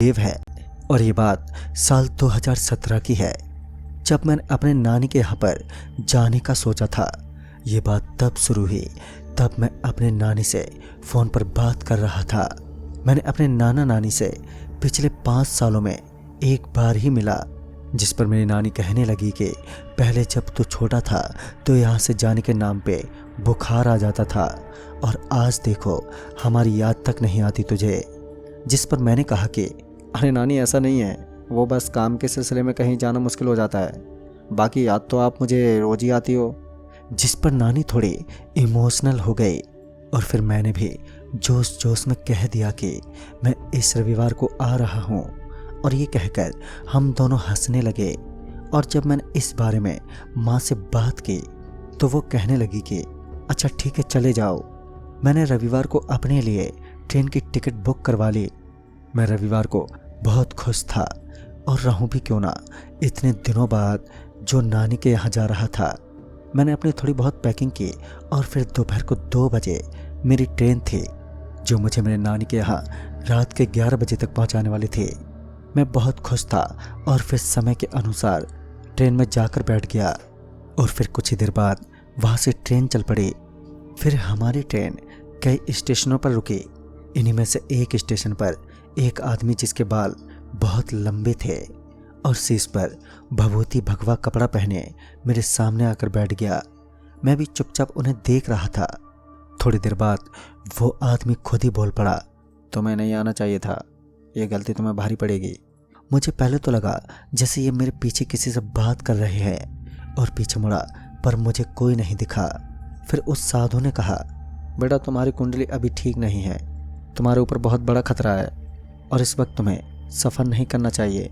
देव है और ये बात साल 2017 की है, जब मैंने अपने नानी के यहाँ पर जाने का सोचा था। ये बात तब शुरू हुई तब मैं अपने नानी से फ़ोन पर बात कर रहा था। मैंने अपने नाना नानी से पिछले 5 सालों में एक बार ही मिला, जिस पर मेरी नानी कहने लगी कि पहले जब तू छोटा था तो यहाँ से जाने के नाम पे बुखार आ जाता था और आज देखो हमारी याद तक नहीं आती तुझे। जिस पर मैंने कहा कि अरे नानी ऐसा नहीं है, वो बस काम के सिलसिले में कहीं जाना मुश्किल हो जाता है, बाकी याद तो आप मुझे रोज ही आती हो। जिस पर नानी थोड़ी इमोशनल हो गई और फिर मैंने भी जोश जोश में कह दिया कि मैं इस रविवार को आ रहा हूँ, और ये कहकर हम दोनों हंसने लगे। और जब मैंने इस बारे में माँ से बात की तो वो कहने लगी कि अच्छा ठीक है चले जाओ। मैंने रविवार को अपने लिए ट्रेन की टिकट बुक करवा ली। मैं रविवार को बहुत खुश था और रहूं भी क्यों ना, इतने दिनों बाद जो नानी के यहाँ जा रहा था। मैंने अपनी थोड़ी बहुत पैकिंग की और फिर दोपहर को 2 बजे मेरी ट्रेन थी जो मुझे मेरे नानी के यहाँ रात के 11 बजे तक पहुँचाने वाली थी। मैं बहुत खुश था और फिर समय के अनुसार ट्रेन में जाकर बैठ गया और फिर कुछ ही देर बाद वहाँ से ट्रेन चल पड़ी। फिर हमारी ट्रेन कई स्टेशनों पर रुकी। इन्हीं में से एक स्टेशन पर एक आदमी जिसके बाल बहुत लंबे थे और शीश पर भभूति भगवा कपड़ा पहने मेरे सामने आकर बैठ गया। मैं भी चुपचाप उन्हें देख रहा था। थोड़ी देर बाद वो आदमी खुद ही बोल पड़ा, तुम्हें नहीं आना चाहिए था, ये गलती तुम्हें भारी पड़ेगी। मुझे पहले तो लगा जैसे ये मेरे पीछे किसी से बात कर रहे हैं और पीछे मुड़ा पर मुझे कोई नहीं दिखा। फिर उस साधु ने कहा, बेटा तुम्हारी कुंडली अभी ठीक नहीं है, तुम्हारे ऊपर बहुत बड़ा खतरा है और इस वक्त तुम्हें सफ़र नहीं करना चाहिए।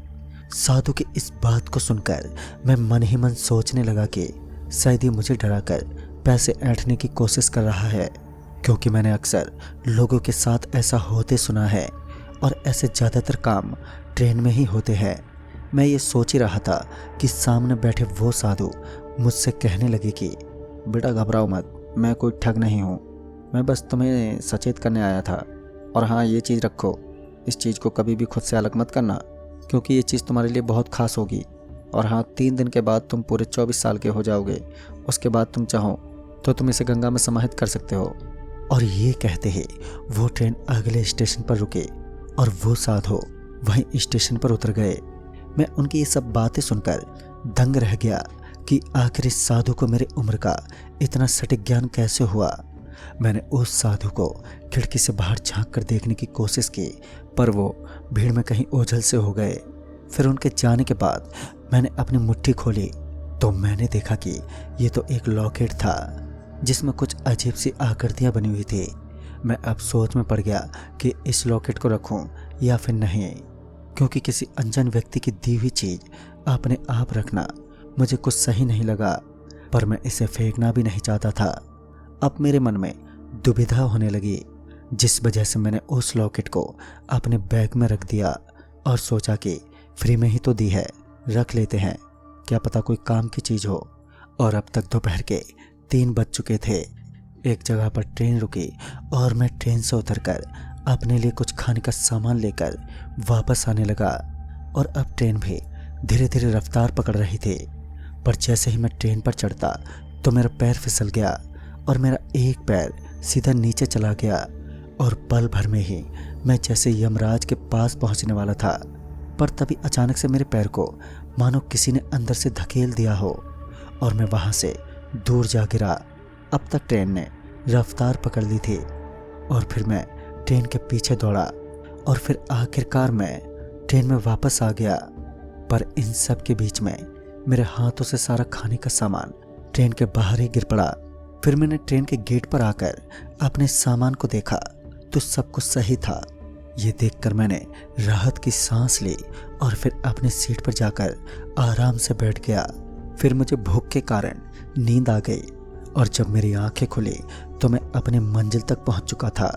साधु की इस बात को सुनकर मैं मन ही मन सोचने लगा कि शायद ये मुझे डराकर पैसे ऐंठने की कोशिश कर रहा है, क्योंकि मैंने अक्सर लोगों के साथ ऐसा होते सुना है और ऐसे ज़्यादातर काम ट्रेन में ही होते हैं। मैं ये सोच ही रहा था कि सामने बैठे वो साधु मुझसे कहने लगे कि बेटा घबराओ मत, मैं कोई ठग नहीं हूँ, मैं बस तुम्हें सचेत करने आया था। और हाँ ये चीज़ रखो, इस चीज़ को कभी भी खुद से अलग मत करना, क्योंकि ये चीज़ तुम्हारे लिए बहुत खास होगी। और हाँ 3 दिन के बाद तुम पूरे 24 साल के हो जाओगे, उसके बाद तुम चाहो तो तुम इसे गंगा में समाहित कर सकते हो। और ये कहते ही वो ट्रेन अगले स्टेशन पर रुके और वो साधु वहीं स्टेशन पर उतर गए। मैं उनकी ये सब बातें सुनकर दंग रह गया कि आखिर इस साधु को मेरी उम्र का इतना सटीक ज्ञान कैसे हुआ। मैंने उस साधु को खिड़की से बाहर झांक कर देखने की कोशिश की, पर वो भीड़ में कहीं ओझल से हो गए। फिर उनके जाने के बाद मैंने अपनी मुट्ठी खोली तो मैंने देखा कि ये तो एक लॉकेट था जिसमें कुछ अजीब सी आकृतियाँ बनी हुई थी। मैं अब सोच में पड़ गया कि इस लॉकेट को रखूं या फिर नहीं, क्योंकि किसी अनजान व्यक्ति की दी हुई चीज़ अपने आप रखना मुझे कुछ सही नहीं लगा, पर मैं इसे फेंकना भी नहीं चाहता था। अब मेरे मन में दुविधा होने लगी, जिस वजह से मैंने उस लॉकेट को अपने बैग में रख दिया और सोचा कि फ्री में ही तो दी है, रख लेते हैं, क्या पता कोई काम की चीज़ हो। और अब तक दोपहर के 3 बज चुके थे। एक जगह पर ट्रेन रुकी और मैं ट्रेन से उतरकर अपने लिए कुछ खाने का सामान लेकर वापस आने लगा। और अब ट्रेन भी धीरे धीरे रफ्तार पकड़ रही थी, पर जैसे ही मैं ट्रेन पर चढ़ता तो मेरा पैर फिसल गया और मेरा एक पैर सीधा नीचे चला गया और पल भर में ही मैं जैसे यमराज के पास पहुंचने वाला था। पर तभी अचानक से मेरे पैर को मानो किसी ने अंदर से धकेल दिया हो और मैं वहां से दूर जा गिरा। अब तक ट्रेन ने रफ्तार पकड़ ली थी और फिर मैं ट्रेन के पीछे दौड़ा और फिर आखिरकार मैं ट्रेन में वापस आ गया। पर इन सब के बीच में मेरे हाथों से सारा खाने का सामान ट्रेन के बाहर ही गिर पड़ा। फिर मैंने ट्रेन के गेट पर आकर अपने सामान को देखा तो सब कुछ सही था। ये देखकर मैंने राहत की सांस ली और फिर अपने सीट पर जाकर आराम से बैठ गया। फिर मुझे भूख के कारण नींद आ गई और जब मेरी आंखें खुली तो मैं अपने मंजिल तक पहुंच चुका था।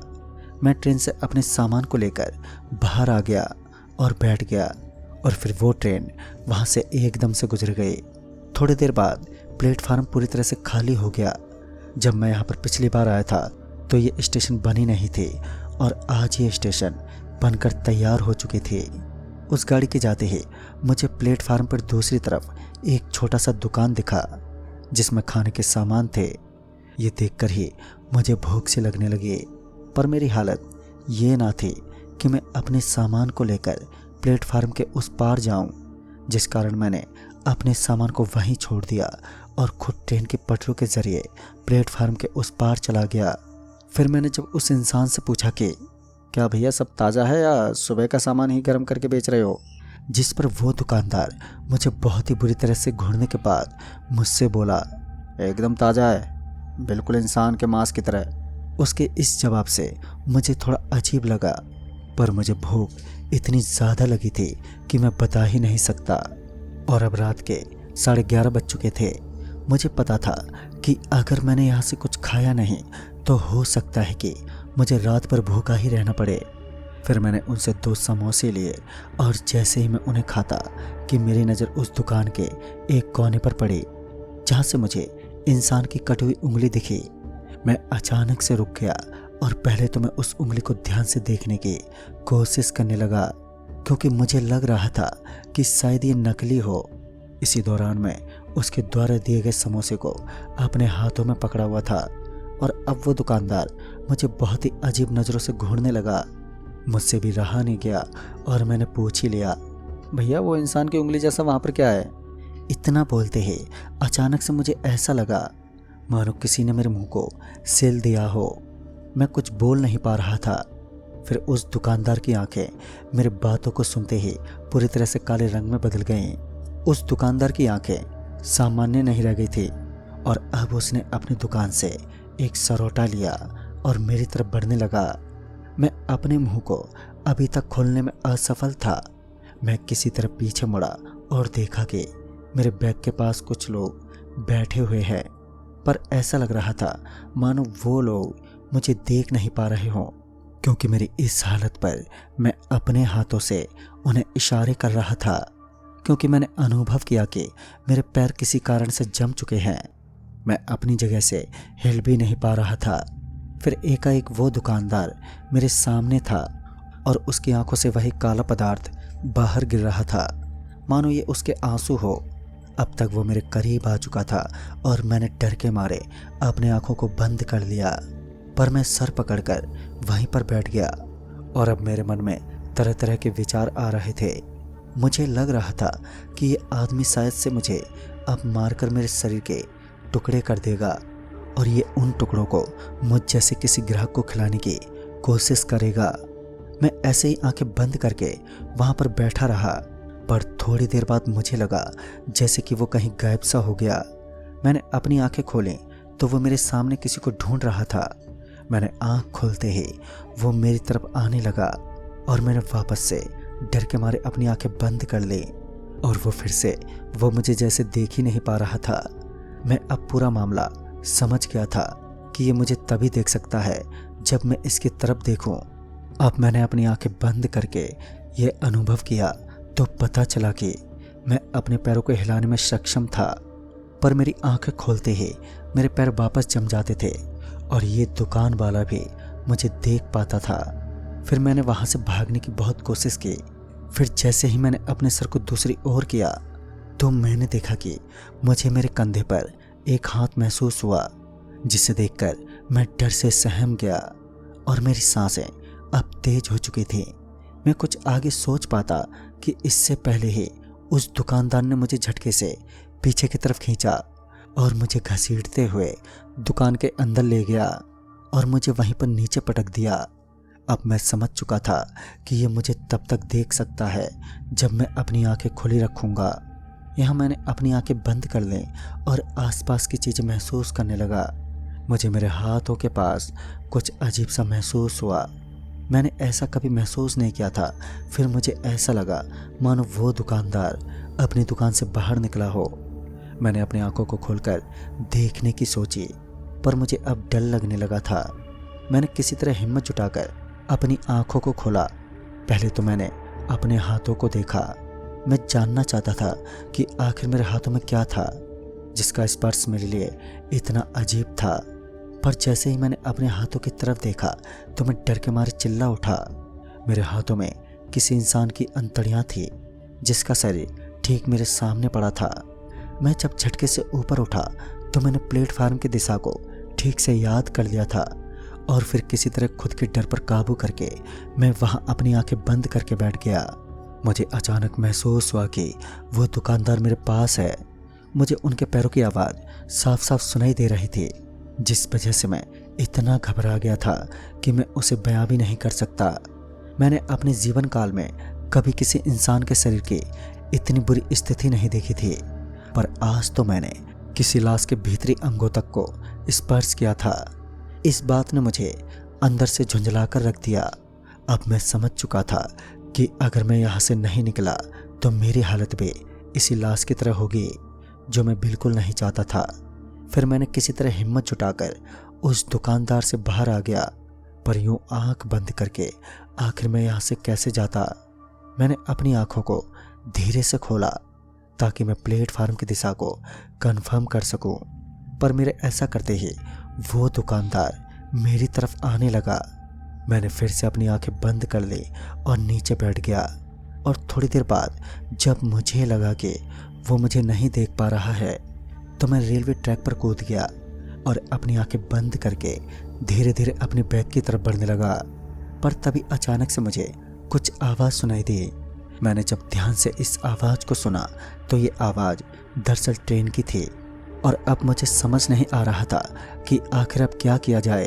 मैं ट्रेन से अपने सामान को लेकर बाहर आ गया और बैठ गया और फिर वो ट्रेन वहां से एकदम से गुजर गई। थोड़ी देर बाद प्लेटफार्म पूरी तरह से खाली हो गया। जब मैं यहाँ पर पिछली बार आया था तो ये स्टेशन बनी नहीं थी और आज ये स्टेशन बनकर तैयार हो चुकी थी। उस गाड़ी के जाते ही मुझे प्लेटफार्म पर दूसरी तरफ एक छोटा सा दुकान दिखा जिसमें खाने के सामान थे। ये देखकर ही मुझे भूख सी लगने लगी, पर मेरी हालत ये ना थी कि मैं अपने सामान को लेकर प्लेटफार्म के उस पार जाऊं, जिस कारण मैंने अपने सामान को वहीं छोड़ दिया और खुद ट्रेन की पटरियों के जरिए प्लेटफार्म के उस पार चला गया। फिर मैंने जब उस इंसान से पूछा कि क्या भैया सब ताज़ा है या सुबह का सामान ही गर्म करके बेच रहे हो, जिस पर वो दुकानदार मुझे बहुत ही बुरी तरह से घूरने के बाद मुझसे बोला, एकदम ताज़ा है, बिल्कुल इंसान के मांस की तरह। उसके इस जवाब से मुझे थोड़ा अजीब लगा, पर मुझे भूख इतनी ज़्यादा लगी थी कि मैं बता ही नहीं सकता। और अब रात के 11:30 बज चुके थे। मुझे पता था कि अगर मैंने यहाँ से कुछ खाया नहीं तो हो सकता है कि मुझे रात भर भूखा ही रहना पड़े। फिर मैंने उनसे 2 समोसे लिए और जैसे ही मैं उन्हें खाता कि मेरी नज़र उस दुकान के एक कोने पर पड़ी जहाँ से मुझे इंसान की कटी हुई उंगली दिखी। मैं अचानक से रुक गया और पहले तो मैं उस उंगली को ध्यान से देखने की कोशिश करने लगा, क्योंकि मुझे लग रहा था कि शायद ये नकली हो। इसी दौरान मैं उसके द्वारा दिए गए समोसे को अपने हाथों में पकड़ा हुआ था और अब वो दुकानदार मुझे बहुत ही अजीब नज़रों से घूरने लगा। मुझसे भी रहा नहीं गया और मैंने पूछ ही लिया, भैया वो इंसान की उंगली जैसा वहाँ पर क्या है? इतना बोलते ही अचानक से मुझे ऐसा लगा मानो किसी ने मेरे मुंह को सिल दिया हो। मैं कुछ बोल नहीं पा रहा था। फिर उस दुकानदार की आंखें मेरी बातों को सुनते ही पूरी तरह से काले रंग में बदल गईं। उस दुकानदार की आंखें सामान्य नहीं रह गई थी और अब उसने अपनी दुकान से एक सरोटा लिया और मेरी तरफ बढ़ने लगा। मैं अपने मुंह को अभी तक खोलने में असफल था। मैं किसी तरह पीछे मुड़ा और देखा कि मेरे बैग के पास कुछ लोग बैठे हुए हैं, पर ऐसा लग रहा था मानो वो लोग मुझे देख नहीं पा रहे हों, क्योंकि मेरी इस हालत पर मैं अपने हाथों से उन्हें इशारे कर रहा था, क्योंकि मैंने अनुभव किया कि मेरे पैर किसी कारण से जम चुके हैं। मैं अपनी जगह से हिल भी नहीं पा रहा था। फिर एकाएक वो दुकानदार मेरे सामने था और उसकी आंखों से वही काला पदार्थ बाहर गिर रहा था, मानो ये उसके आंसू हो। अब तक वो मेरे करीब आ चुका था और मैंने डर के मारे अपने आंखों को बंद कर लिया, पर मैं सर पकड़कर वहीं पर बैठ गया और अब मेरे मन में तरह तरह के विचार आ रहे थे। मुझे लग रहा था कि ये आदमी शायद से मुझे अब मारकर मेरे शरीर के टुकड़े कर देगा और ये उन टुकड़ों को मुझ जैसे किसी ग्राहक को खिलाने की कोशिश करेगा। मैं ऐसे ही आंखें बंद करके वहाँ पर बैठा रहा, पर थोड़ी देर बाद मुझे लगा जैसे कि वो कहीं गायब सा हो गया। मैंने अपनी आंखें खोली तो वो मेरे सामने किसी को ढूंढ रहा था। मैंने आंख खोलते ही वो मेरी तरफ आने लगा और मैंने वापस से डर के मारे अपनी आंखें बंद कर ली और वो फिर से वो मुझे जैसे देख ही नहीं पा रहा था। मैं अब पूरा मामला समझ गया था कि ये मुझे तभी देख सकता है जब मैं इसकी तरफ देखूं। अब मैंने अपनी आंखें बंद करके ये अनुभव किया तो पता चला कि मैं अपने पैरों को हिलाने में सक्षम था, पर मेरी आंखें खोलते ही मेरे पैर वापस जम जाते थे और ये दुकान वाला भी मुझे देख पाता था। फिर मैंने वहाँ से भागने की बहुत कोशिश की। फिर जैसे ही मैंने अपने सर को दूसरी ओर किया तो मैंने देखा कि मुझे मेरे कंधे पर एक हाथ महसूस हुआ, जिसे देखकर मैं डर से सहम गया और मेरी सांसें अब तेज हो चुकी थी। मैं कुछ आगे सोच पाता कि इससे पहले ही उस दुकानदार ने मुझे झटके से पीछे की तरफ खींचा और मुझे घसीटते हुए दुकान के अंदर ले गया और मुझे वहीं पर नीचे पटक दिया। अब मैं समझ चुका था कि ये मुझे तब तक देख सकता है जब मैं अपनी आंखें खुली रखूँगा। यहाँ मैंने अपनी आंखें बंद कर लीं और आसपास की चीज़ें महसूस करने लगा। मुझे मेरे हाथों के पास कुछ अजीब सा महसूस हुआ। मैंने ऐसा कभी महसूस नहीं किया था। फिर मुझे ऐसा लगा मानो वो दुकानदार अपनी दुकान से बाहर निकला हो। मैंने अपनी आंखों को खोलकर देखने की सोची, पर मुझे अब डर लगने लगा था। मैंने किसी तरह हिम्मत जुटाकर अपनी आंखों को खोला। पहले तो मैंने अपने हाथों को देखा। मैं जानना चाहता था कि आखिर मेरे हाथों में क्या था जिसका स्पर्श मेरे लिए इतना अजीब था। पर जैसे ही मैंने अपने हाथों की तरफ देखा तो मैं डर के मारे चिल्ला उठा। मेरे हाथों में किसी इंसान की अंतड़ियां थी जिसका शरीर ठीक मेरे सामने पड़ा था। मैं जब झटके से ऊपर उठा तो मैंने प्लेटफार्म की दिशा को ठीक से याद कर लिया था और फिर किसी तरह खुद के डर पर काबू करके मैं वहां अपनी आंखें बंद करके बैठ गया। मुझे अचानक महसूस हुआ कि वो दुकानदार मेरे पास है। मुझे उनके पैरों की आवाज़ साफ साफ सुनाई दे रही थी, जिस वजह से मैं इतना घबरा गया था कि मैं उसे बयां भी नहीं कर सकता। मैंने अपने जीवन काल में कभी किसी इंसान के शरीर की इतनी बुरी स्थिति नहीं देखी थी, पर आज तो मैंने किसी लाश के भीतरी अंगों तक को स्पर्श किया था। इस बात ने मुझे अंदर से झुंझला कर रख दिया। अब मैं समझ चुका था कि अगर मैं यहाँ से नहीं निकला तो मेरी हालत भी इसी लाश की तरह होगी, जो मैं बिल्कुल नहीं चाहता था। फिर मैंने किसी तरह हिम्मत जुटाकर उस दुकानदार से बाहर आ गया, पर यूं आंख बंद करके आखिर मैं यहाँ से कैसे जाता। मैंने अपनी आंखों को धीरे से खोला ताकि मैं प्लेटफार्म की दिशा को कंफर्म कर सकूं, पर मेरे ऐसा करते ही वो दुकानदार मेरी तरफ आने लगा। मैंने फिर से अपनी आंखें बंद कर ली और नीचे बैठ गया, और थोड़ी देर बाद जब मुझे लगा कि वो मुझे नहीं देख पा रहा है तो मैं रेलवे ट्रैक पर कूद गया और अपनी आंखें बंद करके धीरे धीरे अपने बैग की तरफ बढ़ने लगा। पर तभी अचानक से मुझे कुछ आवाज़ सुनाई दी। मैंने जब ध्यान से इस आवाज़ को सुना तो ये आवाज़ दरअसल ट्रेन की थी, और अब मुझे समझ नहीं आ रहा था कि आखिर अब क्या किया जाए।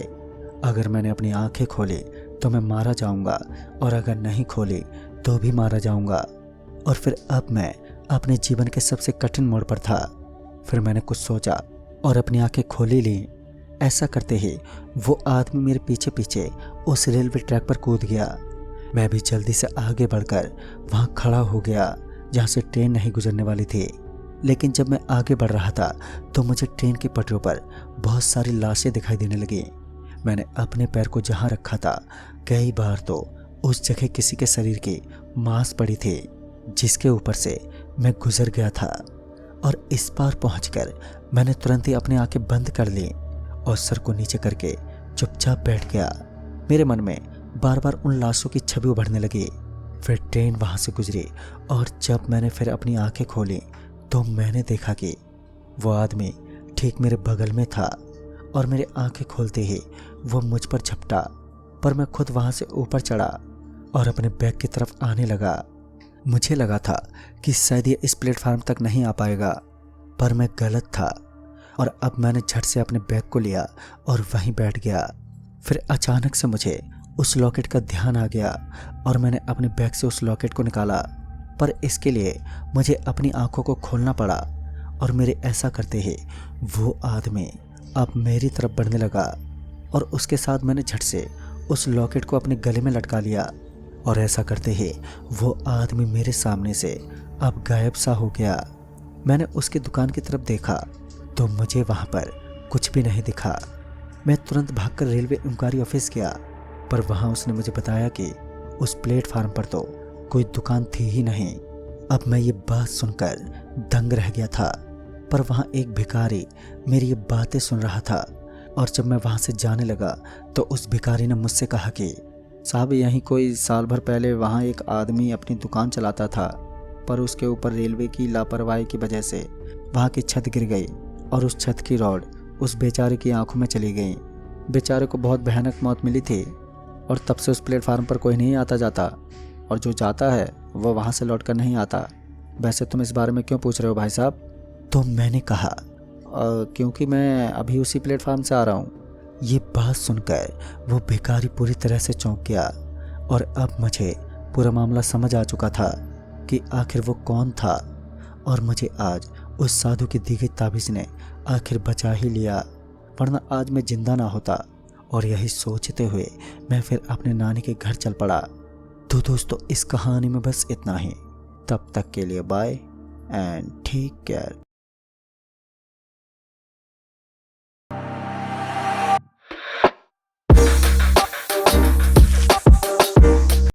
अगर मैंने अपनी आंखें खोली तो मैं मारा जाऊंगा, और अगर नहीं खोली तो भी मारा जाऊंगा। और फिर अब मैं अपने जीवन के सबसे कठिन मोड़ पर था। फिर मैंने कुछ सोचा और अपनी आंखें खोली ली। ऐसा करते ही वो आदमी मेरे पीछे पीछे उस रेलवे ट्रैक पर कूद गया। मैं भी जल्दी से आगे बढ़कर वहाँ खड़ा हो गया जहाँ से ट्रेन नहीं गुजरने वाली थी। लेकिन जब मैं आगे बढ़ रहा था तो मुझे ट्रेन की पटरियों पर बहुत सारी लाशें दिखाई देने लगी। मैंने अपने पैर को जहाँ रखा था कई बार तो उस जगह किसी के शरीर की मांस पड़ी थी, जिसके ऊपर से मैं गुजर गया था। और इस पार पहुंचकर मैंने तुरंत ही अपनी आंखें बंद कर ली और सर को नीचे करके चुपचाप बैठ गया। मेरे मन में बार बार उन लाशों की छवि उभरने लगी। फिर ट्रेन वहां से गुजरी, और जब मैंने फिर अपनी आंखें खोली तो मैंने देखा कि वो आदमी ठीक मेरे बगल में था, और मेरे आंखें खोलते ही वो मुझ पर झपटा। पर मैं खुद वहां से ऊपर चढ़ा और अपने बैग की तरफ आने लगा। मुझे लगा था कि शायद ये इस प्लेटफार्म तक नहीं आ पाएगा, पर मैं गलत था, और अब मैंने झट से अपने बैग को लिया और वहीं बैठ गया। फिर अचानक से मुझे उस लॉकेट का ध्यान आ गया और मैंने अपने बैग से उस लॉकेट को निकाला, पर इसके लिए मुझे अपनी आंखों को खोलना पड़ा। और मेरे ऐसा करते ही वो आदमी अब मेरी तरफ बढ़ने लगा, और उसके साथ मैंने झट से उस लॉकेट को अपने गले में लटका लिया, और ऐसा करते ही वो आदमी मेरे सामने से अब गायब सा हो गया। मैंने उसकी दुकान की तरफ देखा तो मुझे वहाँ पर कुछ भी नहीं दिखा। मैं तुरंत भागकर रेलवे इंक्वायरी ऑफिस गया, पर वहाँ उसने मुझे बताया कि उस प्लेटफार्म पर तो कोई दुकान थी ही नहीं। अब मैं ये बात सुनकर दंग रह गया था, पर वहाँ एक भिखारी मेरी ये बातें सुन रहा था। और जब मैं वहाँ से जाने लगा तो उस भिखारी ने मुझसे कहा कि साहब, यहीं कोई साल भर पहले वहाँ एक आदमी अपनी दुकान चलाता था, पर उसके ऊपर रेलवे की लापरवाही की वजह से वहाँ की छत गिर गई और उस छत की रॉड उस बेचारे की आंखों में चली गई। बेचारे को बहुत भयानक मौत मिली थी, और तब से उस प्लेटफार्म पर कोई नहीं आता जाता, और जो जाता है वो वहाँ से लौट कर नहीं आता। वैसे तुम इस बारे में क्यों पूछ रहे हो भाई साहब? तो मैंने कहा क्योंकि मैं अभी उसी प्लेटफार्म से आ रहा हूँ। ये बात सुनकर वो भिखारी पूरी तरह से चौंक गया, और अब मुझे पूरा मामला समझ आ चुका था कि आखिर वो कौन था, और मुझे आज उस साधु की दी गई ताबीज़ ने आखिर बचा ही लिया, वरना आज मैं जिंदा ना होता। और यही सोचते हुए मैं फिर अपने नानी के घर चल पड़ा। तो दोस्तों, इस कहानी में बस इतना ही। तब तक के लिए बाय एंड टेक केयर।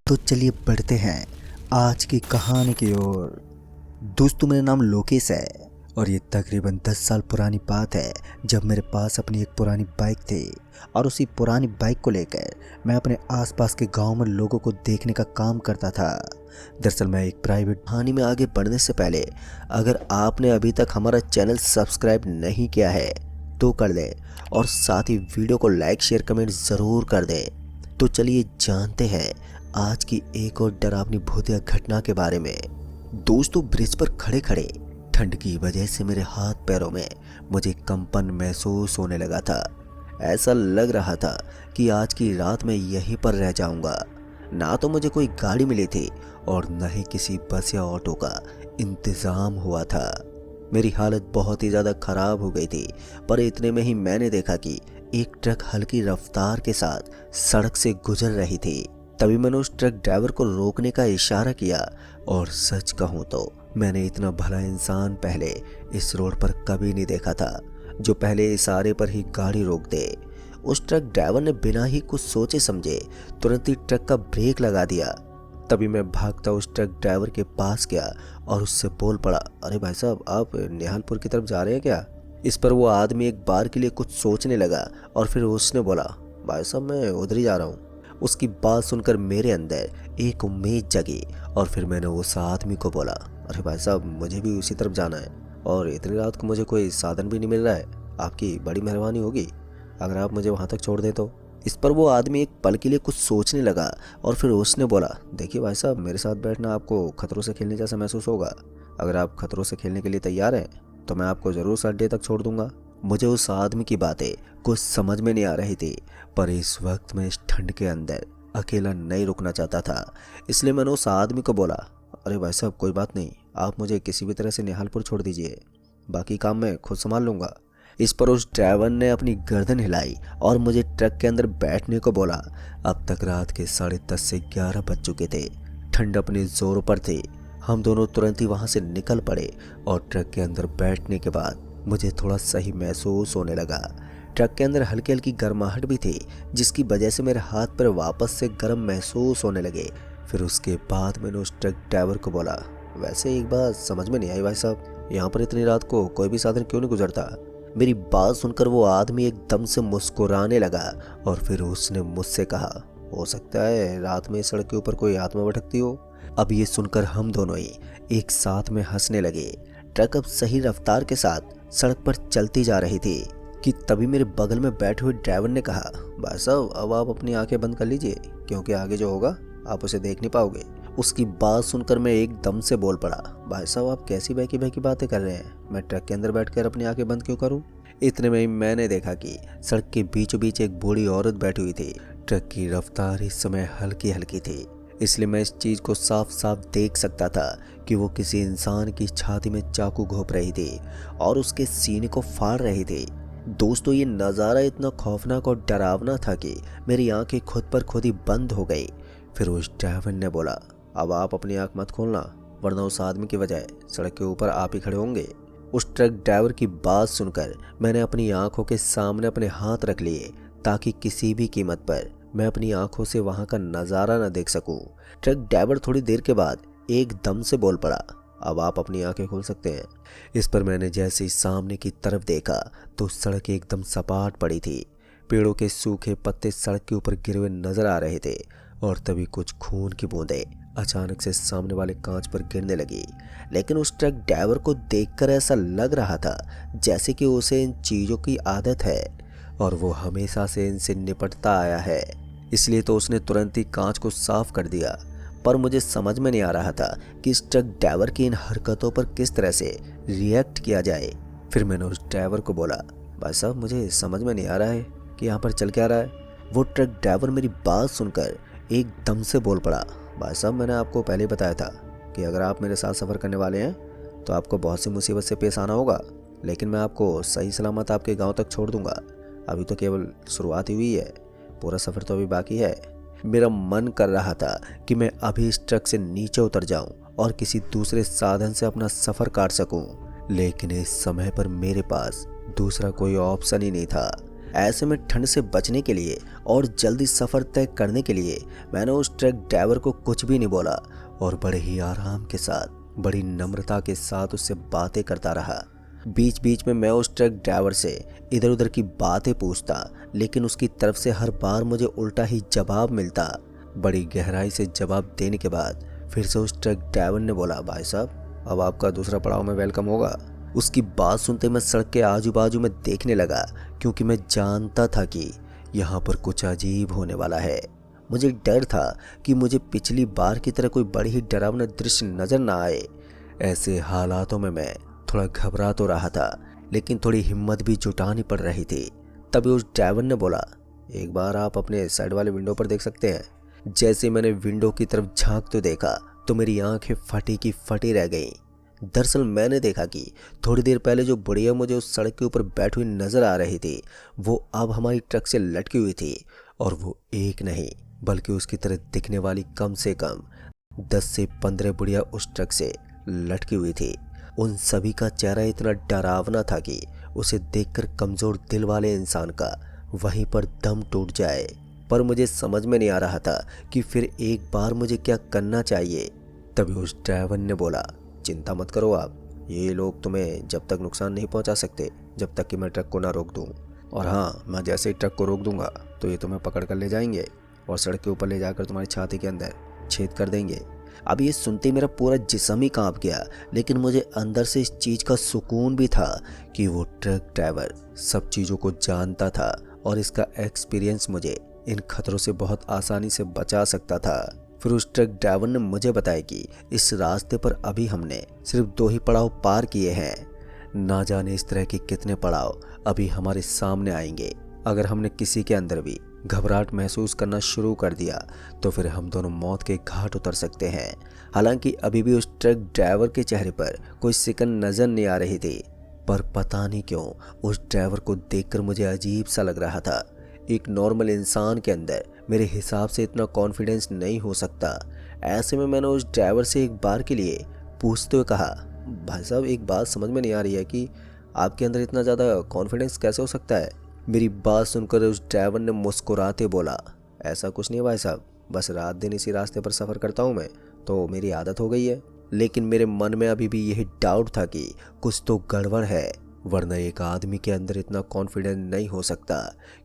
तो चलिए बढ़ते हैं आज की कहानी की ओर। दोस्तों, मेरा नाम लोकेश है और ये तकरीबन 10 साल पुरानी बात है, जब मेरे पास अपनी एक पुरानी बाइक थी और उसी पुरानी बाइक को लेकर मैं अपने आसपास के गांव में लोगों को देखने का काम करता था। दरअसल मैं एक प्राइवेट कहानी में आगे बढ़ने से पहले अगर आपने अभी तक हमारा चैनल सब्सक्राइब नहीं किया है तो कर दें और साथ ही वीडियो को लाइक शेयर कमेंट ज़रूर कर दें। तो चलिए जानते हैं आज की एक और डरावनी भूतिया घटना के बारे में। दोस्तों, ब्रिज पर खड़े खड़े ठंड की वजह से मेरे हाथ पैरों में मुझे कंपन महसूस होने लगा था। ऐसा लग रहा था कि आज की रात मैं यहीं पर रह जाऊंगा। ना तो मुझे कोई गाड़ी मिली थी और न ही किसी बस या ऑटो का इंतज़ाम हुआ था। मेरी हालत बहुत ही ज़्यादा ख़राब हो गई थी, पर इतने में ही मैंने देखा कि एक ट्रक हल्की रफ्तार के साथ सड़क से गुजर रही थी। तभी मैंने उस ट्रक ड्राइवर को रोकने का इशारा किया और सच कहूँ तो मैंने इतना भला इंसान पहले इस रोड पर कभी नहीं देखा था, जो पहले इशारे पर ही गाड़ी रोक दे। उस ट्रक ड्राइवर ने बिना ही कुछ सोचे समझे तुरंत ही ट्रक का ब्रेक लगा दिया। तभी मैं भागता उस ट्रक ड्राइवर के पास गया और उससे बोल पड़ा, अरे भाई साहब, आप निहालपुर की तरफ जा रहे हैं क्या? इस पर वो आदमी एक बार के लिए कुछ सोचने लगा और फिर उसने बोला, भाई साहब मैं उधर ही जा रहा हूँ। उसकी बात सुनकर मेरे अंदर एक उम्मीद जगी और फिर मैंने उस आदमी को बोला, अरे भाई साहब मुझे भी उसी तरफ जाना है और इतनी रात को मुझे कोई साधन भी नहीं मिल रहा है, आपकी बड़ी मेहरबानी होगी अगर आप मुझे वहाँ तक छोड़ दें तो। इस पर वो आदमी एक पल के लिए कुछ सोचने लगा और फिर उसने बोला, देखिए भाई साहब, मेरे साथ बैठना आपको खतरों से खेलने जैसा महसूस होगा। अगर आप खतरों से खेलने के लिए तैयार हैं तो मैं आपको ज़रूर उस अड्डे तक छोड़ दूंगा। मुझे उस आदमी की बातें कुछ समझ में नहीं आ रही थी, पर इस वक्त मैं इस ठंड के अंदर अकेला नहीं रुकना चाहता था। इसलिए मैंने उस आदमी को बोला, अरे भाई साहब कोई बात नहीं, आप मुझे किसी भी तरह से निहालपुर छोड़ दीजिए, बाकी काम मैं खुद संभाल लूँगा। इस पर उस ड्राइवर ने अपनी गर्दन हिलाई और मुझे ट्रक के अंदर बैठने को बोला। अब तक रात के 10:30 से 11 बज चुके थे। ठंड अपने जोरों पर थी। हम दोनों तुरंत ही वहाँ से निकल पड़े और ट्रक के अंदर बैठने के बाद मुझे थोड़ा सही महसूस होने लगा। ट्रक के अंदर हल्की हल्की गर्माहट भी थी, जिसकी वजह से मेरे हाथ पर वापस से गर्म महसूस होने लगे। फिर उसके बाद मैंने उस ट्रक ड्राइवर को बोला, वैसे एक बात समझ में नहीं आई भाई साहब, यहाँ पर इतनी रात को कोई भी साधन क्यों नहीं गुजरता? मेरी बात सुनकर वो आदमी एकदम से मुस्कुराने लगा और फिर उसने मुझसे कहा, हो सकता है रात में सड़क के ऊपर कोई आत्मा भटकती हो। अब ये सुनकर हम दोनों ही एक साथ में हंसने लगे। ट्रक अब सही रफ्तार के साथ सड़क पर चलती जा रही थी कि तभी मेरे बगल में बैठे हुए ड्राइवर ने कहा, भाई साहब अब आप अपनी आंखें बंद कर लीजिए, क्योंकि आगे जो होगा आप उसे देख नहीं पाओगे। उसकी बात सुनकर मैं एकदम से बोल पड़ा, भाई साहब आप कैसी बहकी बहकी बातें कर रहे हैं, मैं ट्रक के अंदर बैठकर अपनी आंखें बंद क्यों करूं? इतने में ही मैंने देखा कि सड़क के बीचों बीच एक बूढ़ी औरत बैठी हुई थी। ट्रक की रफ्तार इस समय हल्की हल्की थी, इसलिए मैं इस चीज़ को साफ साफ देख सकता था कि वो किसी इंसान की छाती में चाकू घोंप रही थी और उसके सीने को फाड़ रही थी। दोस्तों, ये नज़ारा इतना खौफनाक और डरावना था कि मेरी आंखें खुद पर खुद ही बंद हो गई। फिर उस ड्राइवर ने बोला, अब आप अपनी आंख मत खोलना, वरना उस आदमी की वजह सड़क के ऊपर आप ही खड़े होंगे। उस ट्रक ड्राइवर की बात सुनकर मैंने अपनी आंखों के सामने अपने हाथ रख लिए ताकि किसी भी कीमत पर मैं अपनी आंखों से वहां का नज़ारा न देख सकूं। ट्रक ड्राइवर थोड़ी देर के बाद एकदम से बोल पड़ा, अब आप अपनी आंखें खोल सकते हैं। इस पर मैंने जैसे ही सामने की तरफ देखा तो सड़क एकदम सपाट पड़ी थी। पेड़ों के सूखे पत्ते सड़क के ऊपर गिरे हुए नजर आ रहे थे और तभी कुछ खून की बूंदें अचानक से सामने वाले कांच पर गिरने लगी। लेकिन उस ट्रक ड्राइवर को देखकर ऐसा लग रहा था जैसे कि उसे इन चीज़ों की आदत है और वो हमेशा से इनसे निपटता आया है। इसलिए तो उसने तुरंत ही कांच को साफ कर दिया। पर मुझे समझ में नहीं आ रहा था कि इस ट्रक ड्राइवर की इन हरकतों पर किस तरह से रिएक्ट किया जाए। फिर मैंने उस ड्राइवर को बोला, भाई साहब मुझे समझ में नहीं आ रहा है कि यहाँ पर चल क्या रहा है। वो ट्रक ड्राइवर मेरी बात सुनकर एकदम से बोल पड़ा, भाई साहब मैंने आपको पहले बताया था कि अगर आप मेरे साथ सफ़र करने वाले हैं तो आपको बहुत सी मुसीबत से पेश आना होगा, लेकिन मैं आपको सही सलामत आपके गांव तक छोड़ दूंगा। अभी तो केवल शुरुआत ही हुई है, पूरा सफ़र तो अभी बाकी है। मेरा मन कर रहा था कि मैं अभी इस ट्रक से नीचे उतर जाऊं और किसी दूसरे साधन से अपना सफ़र काट सकूं, लेकिन इस समय पर मेरे पास दूसरा कोई ऑप्शन ही नहीं था। ऐसे में ठंड से बचने के लिए और जल्दी सफ़र तय करने के लिए मैंने उस ट्रक ड्राइवर को कुछ भी नहीं बोला और बड़े ही आराम के साथ, बड़ी नम्रता के साथ उससे बातें करता रहा। बीच बीच में मैं उस ट्रक ड्राइवर से इधर उधर की बातें पूछता, लेकिन उसकी तरफ से हर बार मुझे उल्टा ही जवाब मिलता। बड़ी गहराई से जवाब देने के बाद फिर से उस ट्रक ड्राइवर ने बोला, भाई साहब अब आपका दूसरा पड़ाव में वेलकम होगा। उसकी बात सुनते मैं सड़क के आजू बाजू में देखने लगा, क्योंकि मैं जानता था कि यहाँ पर कुछ अजीब होने वाला है। मुझे डर था कि मुझे पिछली बार की तरह कोई बड़ी ही डरावना दृश्य नजर ना आए। ऐसे हालातों में मैं थोड़ा घबरा तो रहा था, लेकिन थोड़ी हिम्मत भी जुटानी पड़ रही थी। तभी उस ड्राइवर ने बोला, एक बार आप अपने साइड वाले विंडो पर देख सकते हैं। जैसे मैंने विंडो की तरफ झांक तो देखा तो मेरी आंखें फटी की फटी रह गईं। दरअसल मैंने देखा कि थोड़ी देर पहले जो बुढ़िया मुझे उस सड़क के ऊपर बैठी हुई नजर आ रही थी, वो अब हमारी ट्रक से लटकी हुई थी। और वो एक नहीं बल्कि उसकी तरह दिखने वाली कम से कम 10 से 15 बुढ़िया उस ट्रक से लटकी हुई थी। उन सभी का चेहरा इतना डरावना था कि उसे देखकर कमजोर दिल वाले इंसान का वहीं पर दम टूट जाए। पर मुझे समझ में नहीं आ रहा था कि फिर एक बार मुझे क्या करना चाहिए। तभी उस ड्राइवर ने बोला, चिंता मत करो आप, ये लोग तुम्हें जब तक नुकसान नहीं पहुंचा सकते जब तक कि मैं ट्रक को ना रोक दूं। और हाँ, मैं जैसे ही ट्रक को रोक दूंगा तो ये तुम्हें पकड़ कर ले जाएंगे और सड़क के ऊपर ले जाकर तुम्हारी छाती के अंदर छेद कर देंगे। अब ये सुनते मेरा पूरा जिस्म ही कांप गया, लेकिन मुझे अंदर से इस चीज़ का सुकून भी था कि वो ट्रक ड्राइवर सब चीज़ों को जानता था और इसका एक्सपीरियंस मुझे इन खतरों से बहुत आसानी से बचा सकता था। फिर उस ट्रक ड्राइवर ने मुझे बताया कि इस रास्ते पर अभी हमने सिर्फ 2 ही पड़ाव पार किए हैं, ना जाने इस तरह के कितने पड़ाव अभी हमारे सामने आएंगे। अगर हमने किसी के अंदर भी घबराहट महसूस करना शुरू कर दिया तो फिर हम दोनों मौत के घाट उतर सकते हैं। हालांकि अभी भी उस ट्रक ड्राइवर के चेहरे पर कोई सिकन नजर नहीं आ रही थी, पर पता नहीं क्यों उस ड्राइवर को देखकर मुझे अजीब सा लग रहा था। एक नॉर्मल इंसान के अंदर मेरे हिसाब से इतना कॉन्फिडेंस नहीं हो सकता। ऐसे में मैंने उस ड्राइवर से एक बार के लिए पूछते हुए कहा, भाई साहब एक बात समझ में नहीं आ रही है कि आपके अंदर इतना ज़्यादा कॉन्फिडेंस कैसे हो सकता है। मेरी बात सुनकर उस ड्राइवर ने मुस्कुराते बोला, ऐसा कुछ नहीं भाई साहब, बस रात दिन इसी रास्ते पर सफ़र करता हूँ मैं, तो मेरी आदत हो गई है। लेकिन मेरे मन में अभी भी यही डाउट था कि कुछ तो गड़बड़ है, वरना एक आदमी के अंदर इतना कॉन्फिडेंस नहीं हो सकता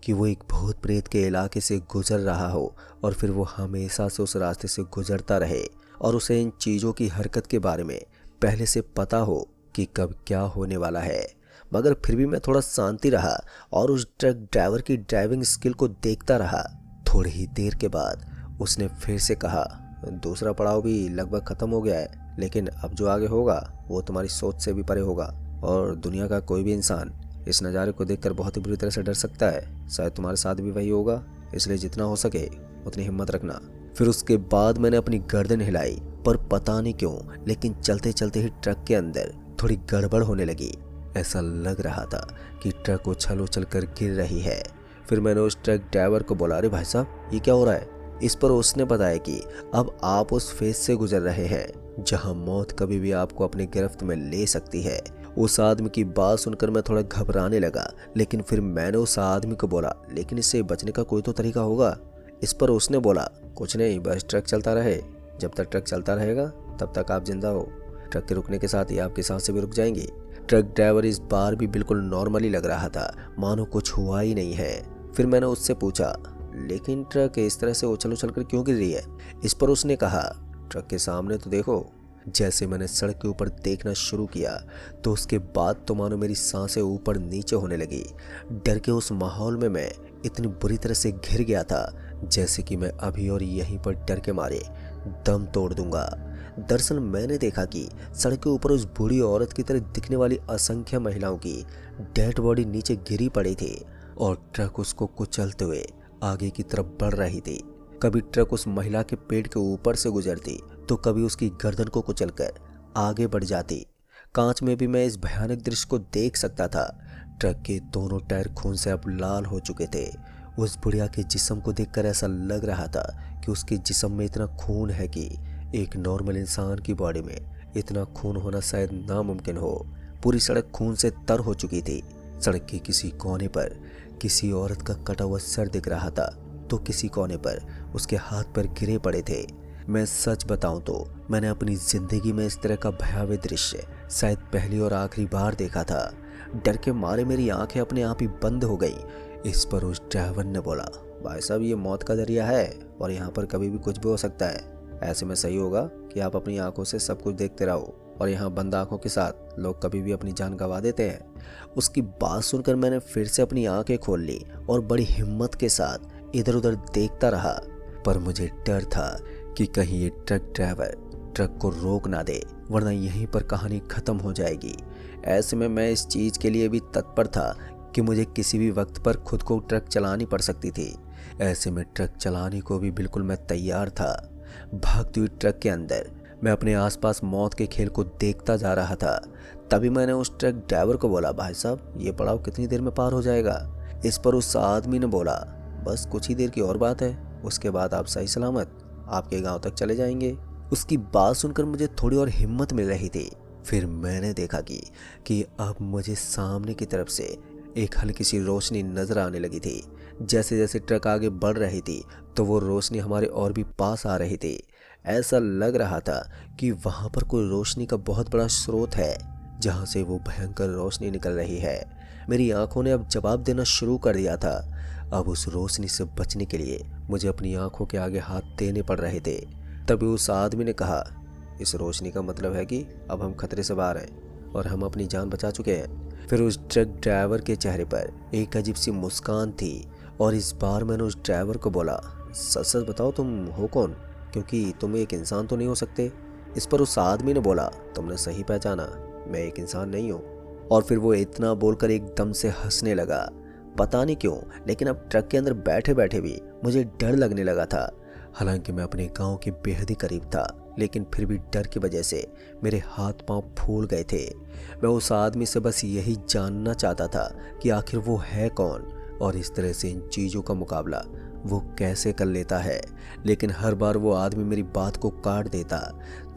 कि वो एक भूत प्रेत के इलाके से गुजर रहा हो और फिर वो हमेशा से उस रास्ते से गुजरता रहे और उसे इन चीज़ों की हरकत के बारे में पहले से पता हो कि कब क्या होने वाला है। मगर फिर भी मैं थोड़ा शांति रहा और उस ट्रक ड्राइवर की ड्राइविंग स्किल को देखता रहा। थोड़ी ही देर के बाद उसने फिर से कहा, दूसरा पड़ाव भी लगभग ख़त्म हो गया है, लेकिन अब जो आगे होगा वो तुम्हारी सोच से भी परे होगा और दुनिया का कोई भी इंसान इस नज़ारे को देखकर बहुत ही बुरी तरह से डर सकता है। शायद तुम्हारे साथ भी वही होगा, इसलिए जितना हो सके उतनी हिम्मत रखना। फिर उसके बाद मैंने अपनी गर्दन हिलाई, पर पता नहीं क्यों लेकिन चलते चलते ही ट्रक के अंदर थोड़ी गड़बड़ होने लगी। ऐसा लग रहा था कि ट्रक उछल उछल कर गिर रही है। फिर मैंने उस ट्रक ड्राइवर को बोला, अरे भाई साहब ये क्या हो रहा है। इस पर उसने बताया कि अब आप उस फेज से गुजर रहे हैं जहां मौत कभी भी आपको अपनी गिरफ्त में ले सकती है। उस आदमी की बात सुनकर मैं थोड़ा घबराने लगा, लेकिन फिर मैंने उस आदमी को बोला, लेकिन इससे बचने का कोई तो तरीका होगा। इस पर उसने बोला, कुछ नहीं, बस ट्रक चलता रहे, जब तक ट्रक चलता रहेगा तब तक आप जिंदा हो। ट्रक के रुकने के साथ ही आपकी सांसें भी रुक जाएंगी। ट्रक ड्राइवर इस बार भी बिल्कुल नॉर्मली लग रहा था, मानो कुछ हुआ ही नहीं है। फिर मैंने उससे पूछा, लेकिन ट्रक इस तरह से उछल उछल कर क्यों गिर रही है। इस पर उसने कहा, ट्रक के सामने तो देखो। जैसे मैंने सड़क के ऊपर देखना शुरू किया तो उसके बाद तो मानो मेरी सांसें ऊपर नीचे होने लगी। डर के उस माहौल में मैं इतनी बुरी तरह से घिर गया था जैसे कि मैं अभी और यहीं पर डर के मारे दम तोड़ दूंगा। दरअसल मैंने देखा कि सड़क के ऊपर उस बूढ़ी औरत की तरह दिखने वाली असंख्य महिलाओं की डेड बॉडी नीचे गिरी पड़ी थी और ट्रक उसको कुचलते हुए आगे की तरफ बढ़ रही थी। कभी ट्रक उस महिला के पेट के ऊपर से गुजरती तो कभी उसकी गर्दन को कुचलकर आगे बढ़ जाती। कांच में भी मैं इस भयानक दृश्य को देख सकता था। ट्रक के दोनों टायर खून से अब लाल हो चुके थे। उस बुढ़िया के जिस्म को देखकर ऐसा लग रहा था कि उसके जिस्म में इतना खून है कि एक नॉर्मल इंसान की बॉडी में इतना खून होना शायद नामुमकिन हो। पूरी सड़क खून से तर हो चुकी थी। सड़क के किसी कोने पर किसी औरत का कटा हुआ सर दिख रहा था तो किसी कोने पर उसके हाथ पर गिरे पड़े थे। मैं सच बताऊं तो मैंने अपनी जिंदगी में इस तरह का भयावह दृश्य शायद पहली और आखिरी बार देखा था। डर के मारे मेरी आंखें अपने आप ही बंद हो गई। इस पर उस ड्राइवर ने बोला, भाई साहब ये मौत का दरिया है और यहाँ पर कभी भी कुछ भी हो सकता है। ऐसे में सही होगा कि आप अपनी आंखों से सब कुछ देखते रहो, और यहाँ बंद आंखों के साथ लोग कभी भी अपनी जान गंवा देते हैं। उसकी बात सुनकर मैंने फिर से अपनी आंखें खोल ली और बड़ी हिम्मत के साथ इधर उधर देखता रहा, पर मुझे डर था कि कहीं ये ट्रक ड्राइवर ट्रक को रोक ना दे, वरना यहीं पर कहानी खत्म हो जाएगी। ऐसे में मैं इस चीज के लिए भी तत्पर था कि मुझे किसी भी वक्त पर खुद को ट्रक चलानी पड़ सकती थी। ऐसे में ट्रक चलाने को भी बिल्कुल मैं तैयार था। भागती हुई ट्रक के अंदर मैं अपने आसपास मौत के खेल को देखता जा रहा था। तभी मैंने उस ट्रक ड्राइवर को बोला, भाई साहब ये पड़ाव कितनी देर में पार हो जाएगा? इस पर उस आदमी ने बोला, बस कुछ ही देर की और बात है, उसके बाद आप सही सलामत आपके गांव तक चले जाएंगे। उसकी बात सुनकर मुझे थोड़ी और हिम्मत मिल रही थी। फिर मैंने देखा कि अब मुझे सामने की तरफ से एक हल्की सी रोशनी नजर आने लगी थी। जैसे जैसे ट्रक आगे बढ़ रही थी तो वो रोशनी हमारे और भी पास आ रही थी। ऐसा लग रहा था कि वहां पर कोई रोशनी का बहुत बड़ा स्रोत है जहां से वो भयंकर रोशनी निकल रही है। मेरी आंखों ने अब जवाब देना शुरू कर दिया था। अब उस रोशनी से बचने के लिए मुझे अपनी आंखों के आगे हाथ देने पड़ रहे थे। तभी उस आदमी ने कहा, इस रोशनी का मतलब है कि अब हम खतरे से बाहर हैं और हम अपनी जान बचा चुके हैं। फिर उस ट्रक ड्राइवर के चेहरे पर एक अजीब सी मुस्कान थी और इस बार मैंने उस ड्राइवर को बोला, सच सच बताओ तुम हो कौन, क्योंकि तुम एक इंसान तो नहीं हो सकते। इस पर उस आदमी ने बोला, तुमने सही पहचाना, मैं एक इंसान नहीं हूँ। और फिर वो इतना बोलकर एकदम से हंसने लगा। पता नहीं क्यों, लेकिन अब ट्रक के अंदर बैठे बैठे भी मुझे डर लगने लगा था। हालांकि मैं अपने गांव के बेहद ही करीब था, लेकिन फिर भी डर की वजह से मेरे हाथ पांव फूल गए थे। मैं उस आदमी से बस यही जानना चाहता था कि आखिर वो है कौन और इस तरह से इन चीज़ों का मुकाबला वो कैसे कर लेता है। लेकिन हर बार वो आदमी मेरी बात को काट देता।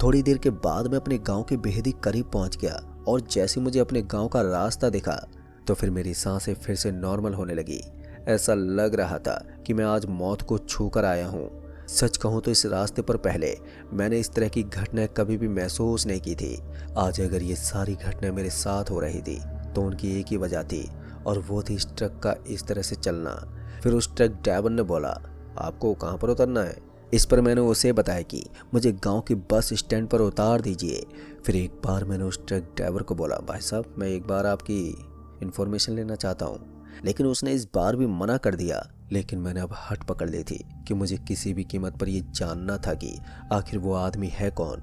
थोड़ी देर के बाद मैं अपने गांव के बेहद ही करीब पहुंच गया और जैसे मुझे अपने गांव का रास्ता दिखा तो फिर मेरी सांसें फिर से नॉर्मल होने लगी। ऐसा लग रहा था कि मैं आज मौत को छू कर आया हूँ। सच कहूँ तो इस रास्ते पर पहले मैंने इस तरह की घटनाएं कभी भी महसूस नहीं की थी। आज अगर ये सारी घटनाएं मेरे साथ हो रही थी तो उनकी एक ही वजह थी, और वो थी इस ट्रक का इस तरह से चलना। फिर उस ट्रक ड्राइवर ने बोला, आपको कहाँ पर उतरना है? इस पर मैंने उसे बताया कि मुझे गांव के बस स्टैंड पर उतार दीजिए। फिर एक बार मैंने उस ट्रक ड्राइवर को बोला, भाई साहब मैं एक बार आपकी इन्फॉर्मेशन लेना चाहता हूँ, लेकिन उसने इस बार भी मना कर दिया। लेकिन मैंने अब हट पकड़ ली थी कि मुझे किसी भी कीमत पर यह जानना था कि आखिर वो आदमी है कौन।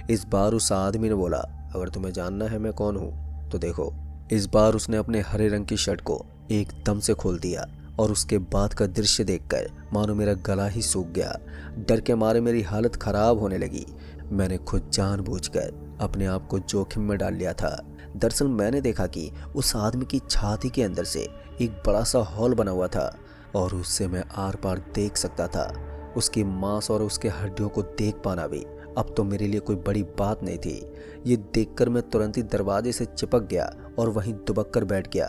इस बार उस आदमी ने बोला, अगर तुम्हें जानना है मैं कौन हूँ तो देखो। इस बार उसने अपने हरे रंग की शर्ट को एकदम से खोल दिया और उसके बाद का दृश्य देखकर मानो मेरा गला ही सूख गया। डर के मारे मेरी हालत खराब होने लगी। मैंने खुद जानबूझकर अपने आप को जोखिम में डाल लिया था। दरअसल मैंने देखा कि उस आदमी की छाती के अंदर से एक बड़ा सा हॉल बना हुआ था और उससे मैं आर पार देख सकता था। उसकी मांस और उसके हड्डियों को देख पाना भी अब तो मेरे लिए कोई बड़ी बात नहीं थी। ये देखकर मैं तुरंत ही दरवाजे से चिपक गया और वहीं दुबक कर बैठ गया।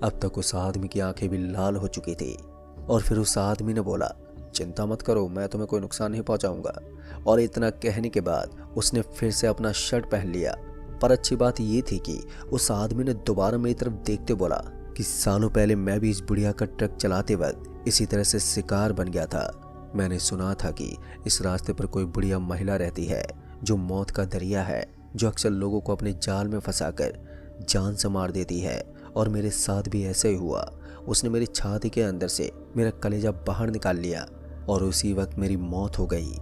अब तक उस आदमी की आंखें भी लाल हो चुकी थी। और फिर उस आदमी ने बोला, चिंता मत करो, मैं तुम्हें कोई नुकसान नहीं पहुंचाऊंगा। और इतना कहने के बाद उसने फिर से अपना शर्ट पहन लिया। पर अच्छी बात ये थी कि उस आदमी ने दोबारा मेरी तरफ देखते बोला कि सालों पहले मैं भी इस बुढ़िया का ट्रक चलाते वक्त इसी तरह से शिकार बन गया था। मैंने सुना था कि इस रास्ते पर कोई बुढ़िया महिला रहती है जो मौत का दरिया है, जो अक्सर लोगों को अपने जाल में फंसाकर जान से मार देती है। और मेरे साथ भी ऐसे ही हुआ। उसने मेरी छाती के अंदर से मेरा कलेजा बाहर निकाल लिया और उसी वक्त मेरी मौत हो गई।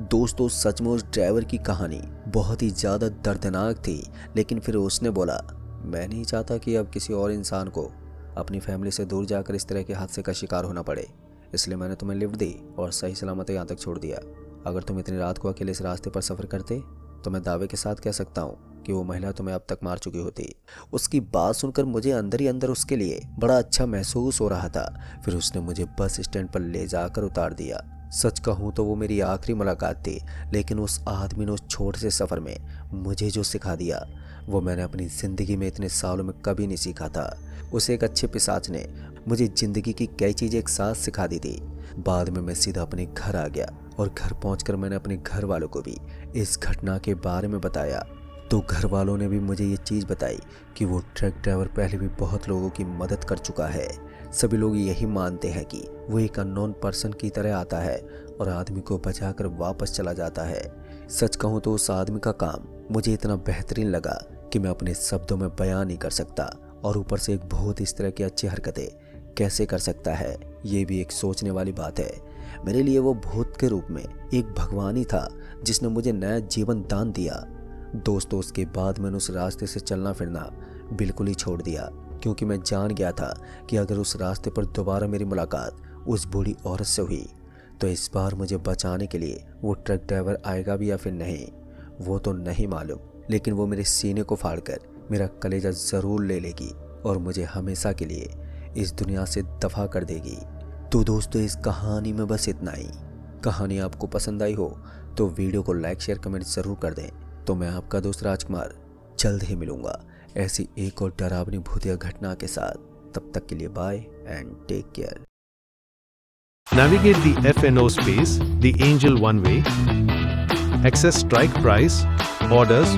दोस्तों सच में उस ड्राइवर की कहानी बहुत ही ज़्यादा दर्दनाक थी। लेकिन फिर उसने बोला, मैं नहीं चाहता कि अब किसी और इंसान को अपनी फैमिली से दूर जाकर इस तरह के हादसे का शिकार होना पड़े, इसलिए मैंने तुम्हें लिफ्ट दी और सही सलामत यहाँ तक छोड़ दिया। अगर तुम इतनी रात को अकेले इस रास्ते पर सफ़र करते तो मैं दावे के साथ कह सकता हूँ कि वो महिला तुम्हें अब तक मार चुकी होती। उसकी बात सुनकर मुझे अंदर ही अंदर उसके लिए बड़ा अच्छा महसूस हो रहा था। फिर उसने मुझे बस स्टैंड पर ले जाकर उतार दिया। सच कहूँ तो वो मेरी आखिरी मुलाकात थी, लेकिन उस आदमी ने उस छोटे से सफ़र में मुझे जो सिखा दिया वो मैंने अपनी ज़िंदगी में इतने सालों में कभी नहीं सीखा था। उस एक अच्छे पिशाच ने मुझे ज़िंदगी की कई चीज़ें एक साथ सिखा दी थी। बाद में मैं सीधा अपने घर आ गया और घर पहुंचकर मैंने अपने घर वालों को भी इस घटना के बारे में बताया। तो घर वालों ने भी मुझे ये चीज़ बताई कि वो ट्रक ड्राइवर पहले भी बहुत लोगों की मदद कर चुका है। सभी लोग यही मानते हैं कि वो एक अननोन पर्सन की तरह आता है और आदमी को बचाकर वापस चला जाता है। सच कहूँ तो उस आदमी का काम मुझे इतना बेहतरीन लगा कि मैं अपने शब्दों में बयान नहीं कर सकता। और ऊपर से एक भूत इस तरह की अच्छी हरकतें कैसे कर सकता है, ये भी एक सोचने वाली बात है। मेरे लिए वो भूत के रूप में एक भगवान ही था जिसने मुझे नया जीवन दान दिया। दोस्तों, उसके बाद मैंने उस रास्ते से चलना फिरना बिल्कुल ही छोड़ दिया, क्योंकि मैं जान गया था कि अगर उस रास्ते पर दोबारा मेरी मुलाकात उस बूढ़ी औरत से हुई तो इस बार मुझे बचाने के लिए वो ट्रक ड्राइवर आएगा भी या फिर नहीं, वो तो नहीं मालूम, लेकिन वो मेरे सीने को फाड़कर मेरा कलेजा ज़रूर ले लेगी और मुझे हमेशा के लिए इस दुनिया से दफा कर देगी। तो दोस्तों, इस कहानी में बस इतना ही। कहानी आपको पसंद आई हो तो वीडियो को लाइक शेयर कमेंट ज़रूर कर दें। तो मैं आपका दोस्त राजकुमार जल्द ही मिलूंगा ऐसी एक और डरावनी भूतिया घटना के साथ। तब तक के लिए bye and take care. Navigate the F&O space, the Angel One Way, access strike price, orders,